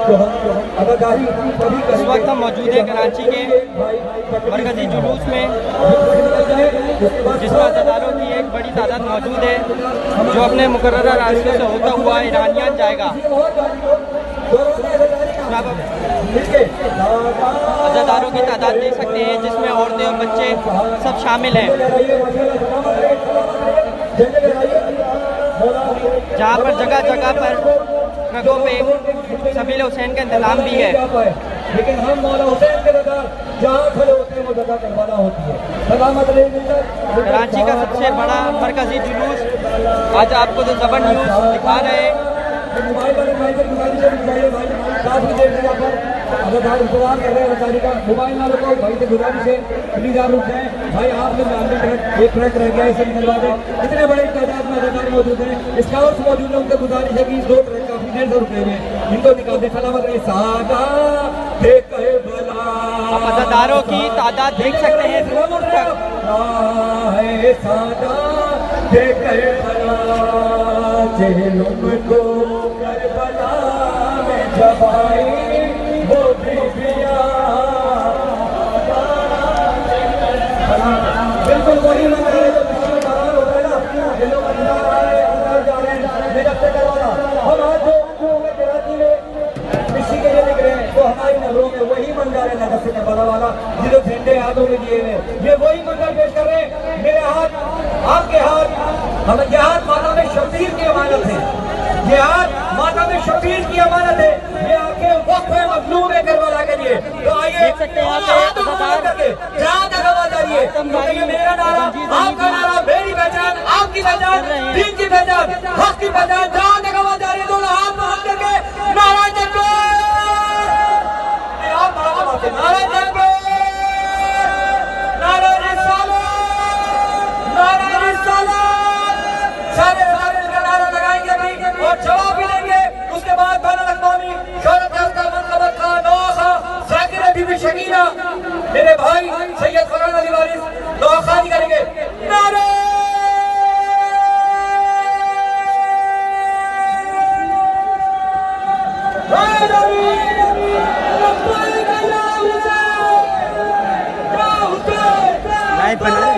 इस वक्त हम मौजूद हैं कराची के मरकजी जुलूस में, जिसमें अज़ादारों की एक बड़ी तादाद मौजूद है जो अपने मुकर्रर रास्ते से होता हुआ ईरानियात जाएगा। अज़ादारों की तादाद देख सकते हैं, जिसमें औरतें और बच्चे सब शामिल हैं, जहाँ पर जगह जगह पर ट्रकों पे सबील हुसैन का इंतजाम भी है। लेकिन हम मौला हुसैन के जगह जहाँ खड़े होते हैं वो जगह करवाना होती है। कराची का सबसे बड़ा मरकजी जुलूस आज आपको जो ज़बर न्यूज़ दिखा रहे हैं। मोबाइल वाले भाई से गुजारिश है भाई काफ़ी देर से यहाँ पर अगर इंतजार कर रहे हैं गाड़ी का, मोबाइल वालों को भाई से गुजारिश है प्लीज आप रुक जाएं। भाई आपने एक ट्रक रह गया, इसे निकलवा दें। इतने बड़े तादाद में अदादार मौजूद हैं, स्काउट्स मौजूद हैं, उनसे गुजारिश है कि 2 ट्रक काफ़ी देर से रुके हुए हैं, इनको निकाल दे। सलामत रहे सादा आप अज़ादारों की तादाद देख सकते हैं, दूर तक चेहलुम को करबला में जबाई वो बीबिया, बिल्कुल वही लग रहा है जो पिछले बार हो रहा है ना। ये लोग अंदर आ रहे हैं, अंदर जा रहे हैं, मेरा से करवाना। हम आज जो होंगे कराची में किसी के लिए निकले हैं तो हमारी नजरों में वही मंजर है नगर से करबला वाला, जिन्हें झंडे हाथों में दिए हुए ये वही मंजर पेश कर रहे हैं। मेरे हाथ आपके हाथ, हम जिहाद माता में शबीर की अमानत है, जिहाद माता में शबीर की अमानत है। ये आपके वक्त में मजलूम है करबला के लिए। तो आइए देख सकते हैं यहाँ पे जहाँ तक आवाज आ रही है, मेरा नारा आपका नारा, मेरी पहचान आपकी पहचान, दीन की पहचान, हक की पहचान, जहाँ तक आवाज आ रही है दोनों हाथ में हाथ करके नारा तकबीर, नारा तकबीर, नारा रिसालत, नारा रिसालत। सारे का नारा लगाएंगे अभी और जवाब भी देंगे। उसके बाद बैनुल-अक़वामी शोहरत याफ्ता मनक़बत खां नौखा ज़ाकिरा बीबी शकीना मेरे भाई सैयद फरहान अली वारिस नौखानी करेंगे। नारा लाइव बना